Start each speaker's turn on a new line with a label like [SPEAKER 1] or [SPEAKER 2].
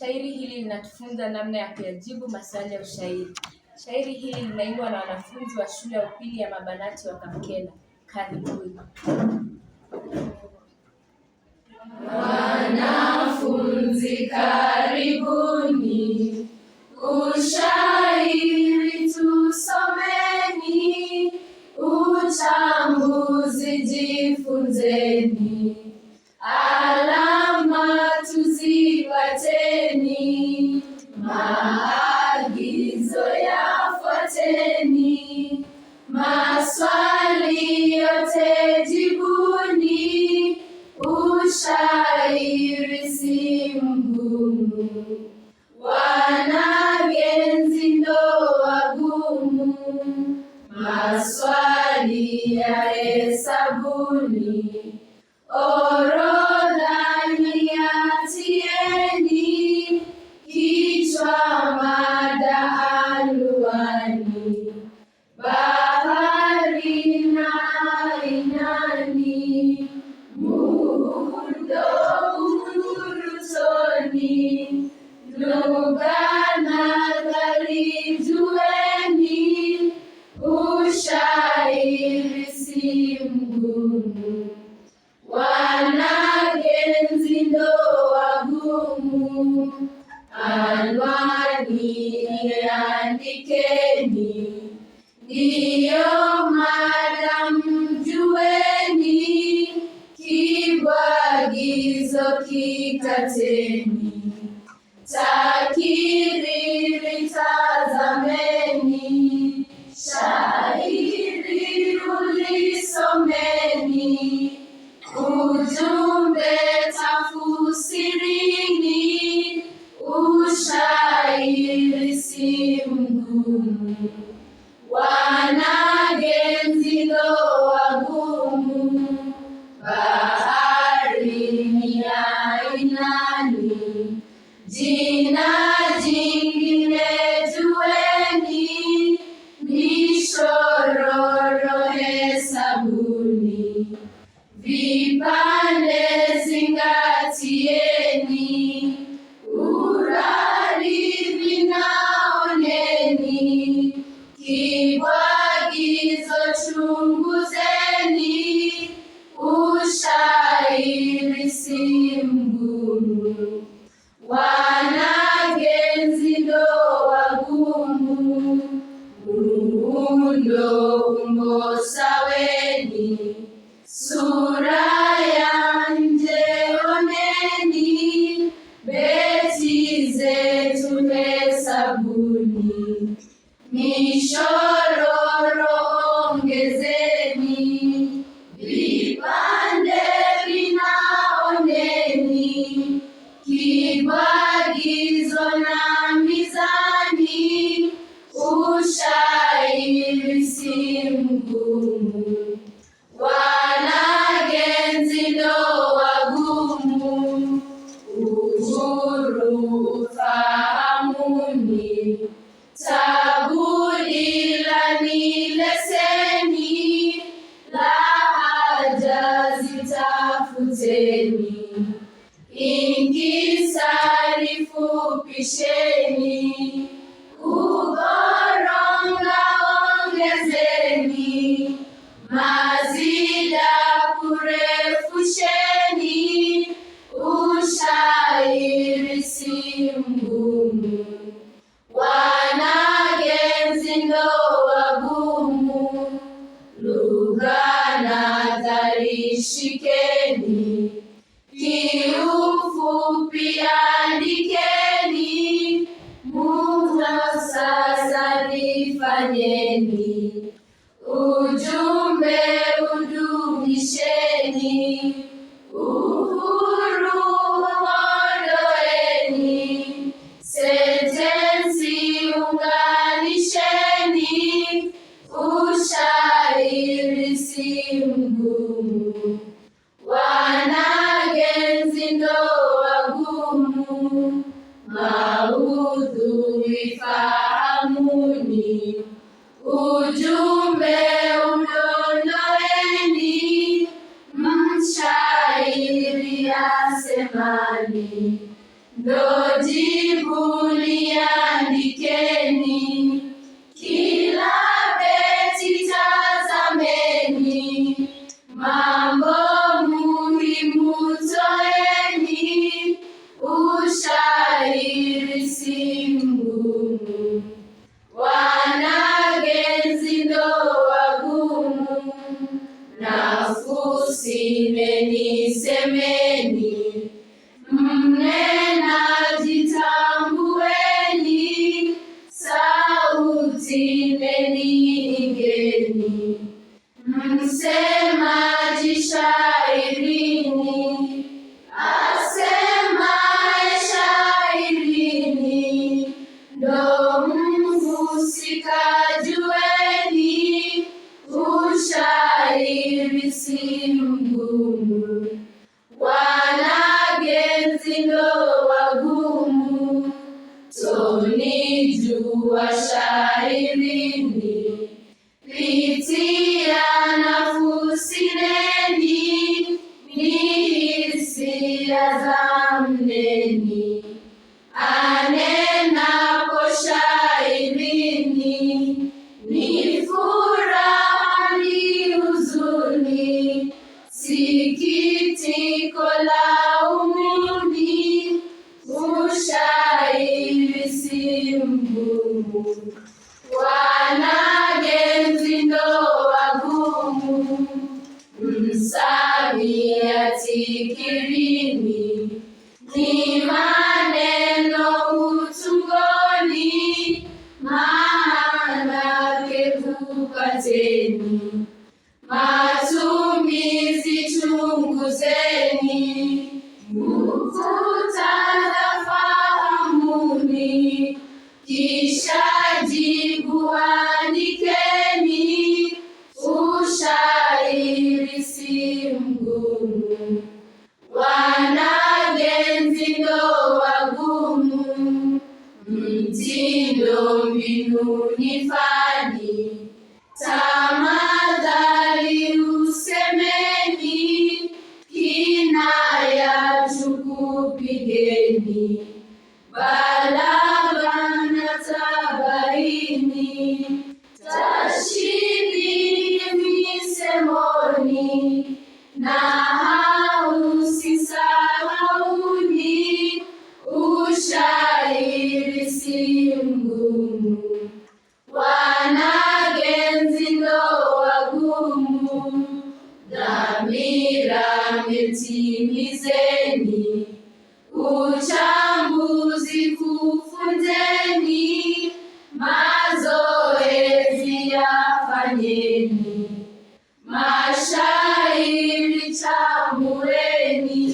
[SPEAKER 1] Shairi hili linatufunza namna ya kuyajibu maswali ya ushairi. Shairi hili linaimbwa na wanafunzi wa shule ya upili ya Mabanati wa Kamkela. Karibuni.
[SPEAKER 2] Wanafunzi karibuni, ushairi tusomeni, uchambuzi jifunzeni, alama tuzipateni, maagizo yafuateni, maswali yote jibuni, ushairi si mgumu, wanagenzi ndo wagumu, maswali ya hesabuni, orodha niatieni, kichwa mada anwani, bahari na ainani, muundo urutoni, lugha nadhari jueni, ushairi si mgumu, wanagenzi ndo wagumu, anwani andikeni, ndiyo mada mjueni, kibwagizo kikateni, takiriri tazameni, shairi ulisomeni, ujumbe tafusirini, ushairi si mgumu, wanagenzi ndo wagumu, bahari ni ainani, jina jingine jueni, mishororo hesabuni, vipande zingatieni, urari vinaoneni, kibwagizo chunguzeni, ushairi si mgumu, wanagenzi ndo wagumu, muundo umbo saweni, sura ya nje oneni, beti zetu hesabuni, mishororo ongezeni, vipande vinaoneni, kibwagizo na mizani, ushairi si mgumu, wanagenzi ndo wagumu, uhuru ufahamuni, tabulila ni leseni, lahaja zitafuteni, inkisari fupisheni, ugoronga ongezeni, mazida kurefusheni, ushairi si mgumu, wanagenzi ndo wagumu, lugha nadhari shikeni, kiufupi andikeni, muhtasari fanyeni, ujumbe udumisheni, uhuru ondoeni, sentensi unganisheni, ushairi si mgumu, wanagenzi ndo wagumu, ndo jibu liandikeni. Kila beti tazameni, mambo muhimu toeni. Ushairi si mgumu, wanagenzi ndo wagumu. Nafusimeni semeni, mnenaji tambueni. Sauti menigeni, msemaji shairini. Asemaye shairini, ndo mhusika jueni. Ushairi si mgumu, wanagenzi ndo wagumu. Tonijua shairini, pitia nafusineni. Ni hisia za mneni, anenapo shairini. Ni furaha ni huzuni, sikitiko la umuni. Ushairi si mgumu, wanagenzi ndo wagumu. Msamiati kirini, ni maneno utungoni. Maana kekupateni, matumizi chunguzeni. Muktadha fahamuni, kisha jibu andikeni. Ushairi si mgumu, wanagenzi ndo wagumu. Mtindo, mbinu ni fani, tamadhali usemeni. Kinaya tukupigeni, balagha na tabaini. Tashbihi misemoni, nahau sisahauni. Ushairi si mgumu, wanagenzi ndo wagumu. Dhamira metimizeni, uchambuzi kufunzeni. Mazoezi yafanyeni, mashairi chambueni.